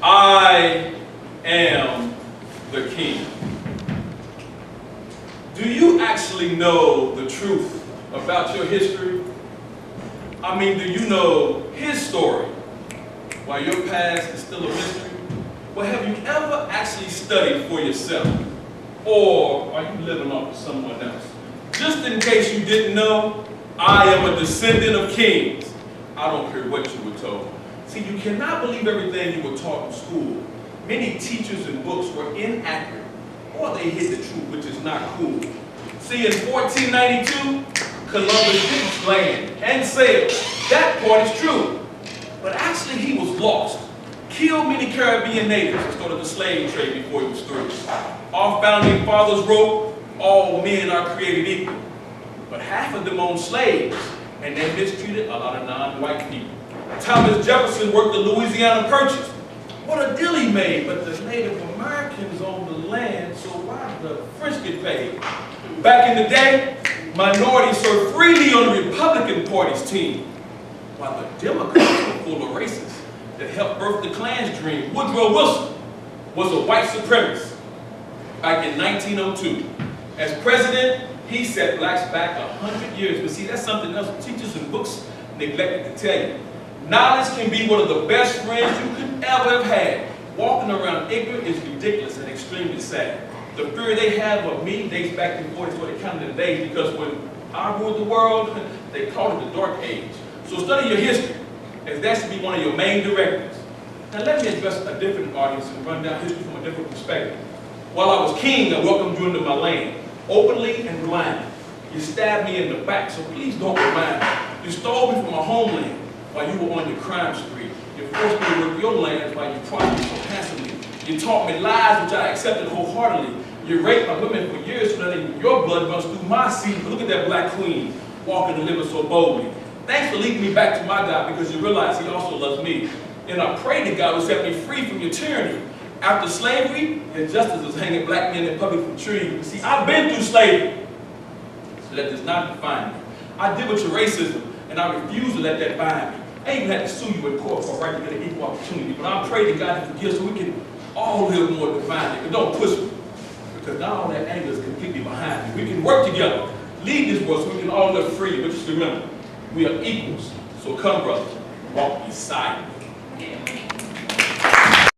I am the king. Do you actually know the truth about your history? I mean, do you know his story while your past is still a mystery? Well, have you ever actually studied for yourself? Or are you living off of someone else? Just in case you didn't know, I am a descendant of kings. I don't care what you were told. See, you cannot believe everything you were taught in school. Many teachers and books were inaccurate, or they hid the truth, which is not cool. See, in 1492, Columbus didn't land and sailed. That part is true. But actually, he was lost. Killed many Caribbean natives and started the slave trade before he was through. Our founding fathers wrote, all men are created equal. But half of them owned slaves, and they mistreated a lot of non-white people. Thomas Jefferson worked the Louisiana Purchase. What a deal he made, but the Native Americans owned the land, so why did the French get paid? Back in the day, minorities served freely on the Republican Party's team, while the Democrats were full of racists that helped birth the Klan's dream. Woodrow Wilson was a white supremacist back in 1902. As president, he set blacks back 100 years. But see, that's something else teachers and books neglected to tell you. Knowledge can be one of the best friends you could ever have had. Walking around ignorant is ridiculous and extremely sad. The fear they have of me dates back to 40 calendar days, because when I ruled the world, they called it the Dark Age. So study your history, as that should be one of your main directives. Now let me address a different audience and run down history from a different perspective. While I was king, I welcomed you into my land, openly and blindly. You stabbed me in the back, so please don't remind me. You stole me from my homeland while you were on your crime spree. You forced me to work your lands while you prospered so handsomely. You taught me lies which I accepted wholeheartedly. You raped my women for years so that your blood runs through my seed. But look at that black queen walking and living so boldly. Thanks for leading me back to my God, because you realize he also loves me. And I pray to God will set me free from your tyranny. After slavery, injustice was hanging black men in public from trees. You see, I've been through slavery. So that does not define me. I deal with your racism, and I refuse to let that bind me. I even had to sue you in court for a right to get an equal opportunity. But I pray to God to forgive so we can all live more divinely. But don't push me, because now all that anger is completely behind me. We can work together, lead this world so we can all live free. But just remember, we are equals. So come, brothers, walk beside me.